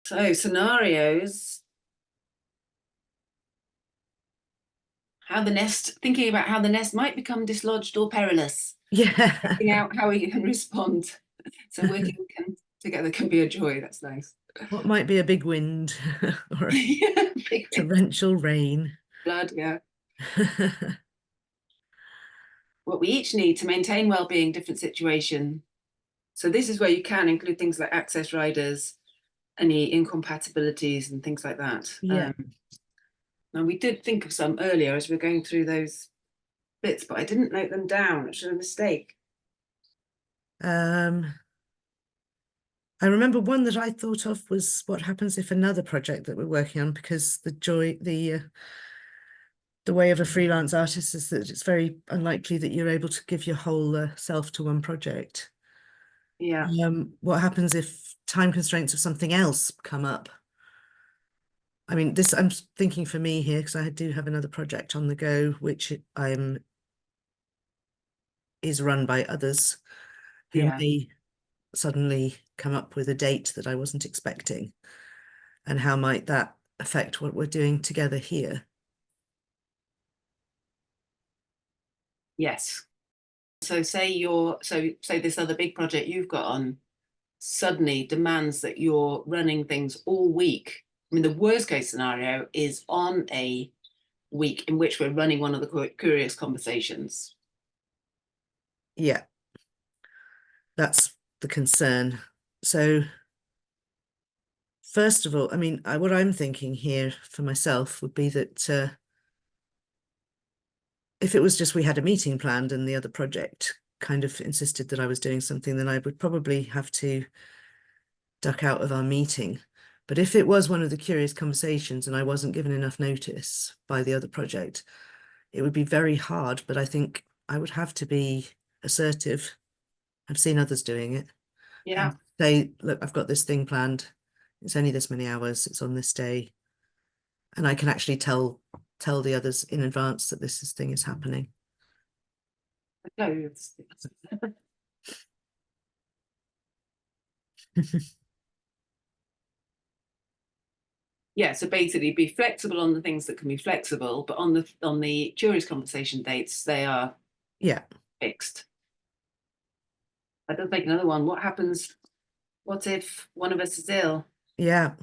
So scenarios, thinking about how the nest might become dislodged or perilous. Yeah. Working out how we can respond. So working together can be a joy. That's nice. What might be a big wind or a Yeah, big torrential rain? blood, yeah. What we each need to maintain well-being, different situation. So this is where you can include things like access riders, any incompatibilities and things like that. Yeah. Now we did think of some earlier as we are going through those bits, but I didn't note them down, which is a mistake. I remember one that I thought of was what happens if another project that we're working on, because the way of a freelance artist is that it's very unlikely that you're able to give your whole self to one project. Yeah. What happens if time constraints of something else come up? I mean, this I'm thinking for me here because I do have another project on the go, which is run by others who Yeah. may suddenly come up with a date that I wasn't expecting. And how might that affect what we're doing together here? Yes. So say this other big project you've got on suddenly demands that you're running things all week. I mean, the worst case scenario is on a week in which we're running one of the curious conversations. Yeah, that's the concern. So first of all, I mean, what I'm thinking here for myself would be that if it was just we had a meeting planned and the other project kind of insisted that I was doing something, then I would probably have to duck out of our meeting. But if it was one of the curious conversations and I wasn't given enough notice by the other project, it would be very hard, but I think I would have to be assertive. I've seen others doing it. Yeah. And say, look, I've got this thing planned. It's only this many hours. It's on this day. And I can actually tell the others in advance that this thing is happening. No, yeah, so basically be flexible on the things that can be flexible, but on the curious conversation dates, they are Yeah. fixed. I don't think another one. What if one of us is ill? Yeah.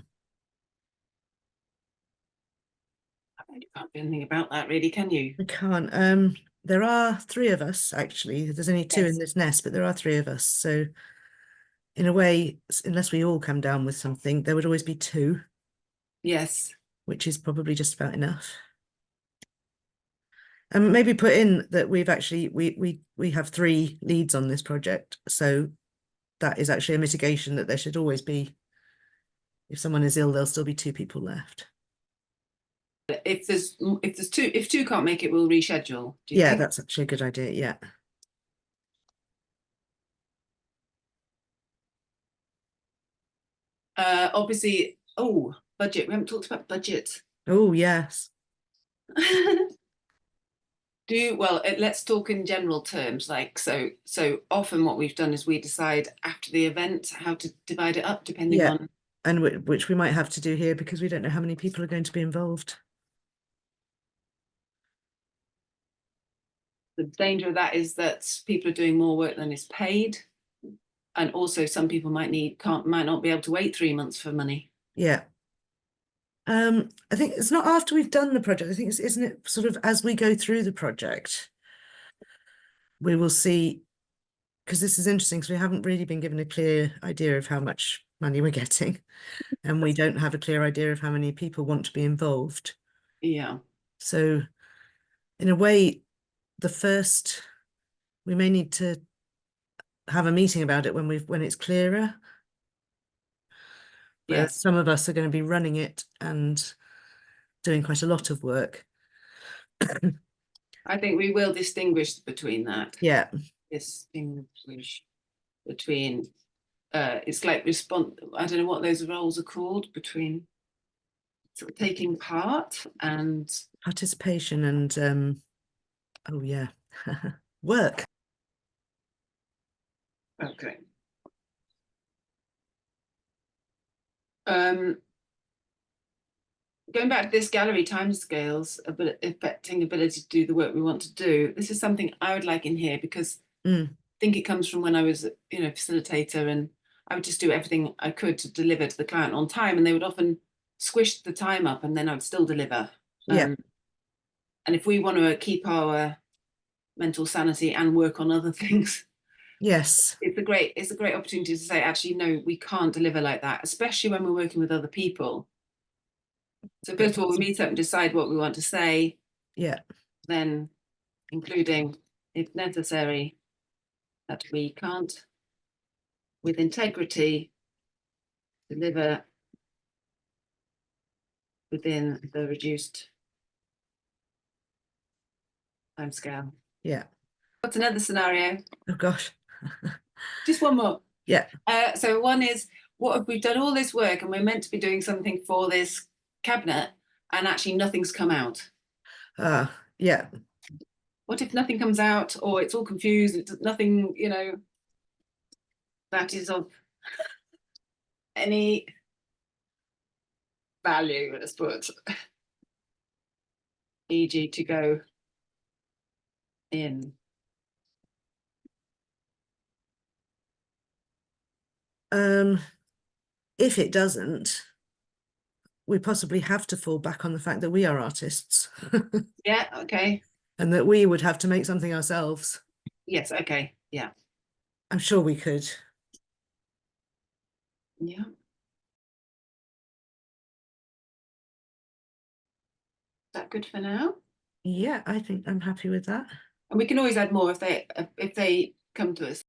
You can't do anything about that, really, can you? I can't. There are three of us, actually. There's only two in Yes. this nest, but there are three of us. So in a way, unless we all come down with something, there would always be two, Yes. which is probably just about enough. And maybe put in that we've actually we have three leads on this project. So that is actually a mitigation that there should always be, if someone is ill, there'll still be two people left. If two can't make it, we'll reschedule. Do you Yeah, think? that's actually a good idea. Yeah. Obviously, budget. We haven't talked about budget. Oh, yes. Let's talk in general terms. Like so often what we've done is we decide after the event how to divide it up depending Yeah. on And which we might have to do here because we don't know how many people are going to be involved. the danger of that is that people are doing more work than is paid. And also some people might not be able to wait 3 months for money. Yeah. I think it's not after we've done the project. I think isn't it sort of as we go through the project, we will see, because this is interesting because we haven't really been given a clear idea of how much money we're getting, and we don't have a clear idea of how many people want to be involved. Yeah. So in a way, we may need to have a meeting about it when it's clearer. But Yes. some of us are going to be running it and doing quite a lot of work. I think we will distinguish between that. Yeah. Distinguish between it's like response. I don't know what those roles are called, between sort of taking part and Participation and oh yeah, work. okay. Going back to this gallery timescales, affecting ability to do the work we want to do, this is something I would like in here, because I think it comes from when I was, facilitator, and I would just do everything I could to deliver to the client on time, and they would often squish the time up, and then I would still deliver. Yeah. And if we want to keep our mental sanity and work on other things, Yes. it's a great opportunity to say, actually, no, we can't deliver like that, especially when we're working with other people. So first of all, we meet up and decide what we want to say. Yeah. Then, including, if necessary, that we can't, with integrity, deliver within the reduced timescale. Yeah. What's another scenario? Oh gosh. Just one more. Yeah. So one is, what if we've done all this work and we're meant to be doing something for this cabinet, and actually nothing's come out? Yeah. What if nothing comes out, or it's all confused, it's nothing, that is of any value, let's put, e.g. to go in? If it doesn't, we possibly have to fall back on the fact that we are artists. Yeah, okay. And that we would have to make something ourselves. Yes, okay, yeah. I'm sure we could. Yeah. Is that good for now? Yeah, I think I'm happy with that. And we can always add more if they come to us.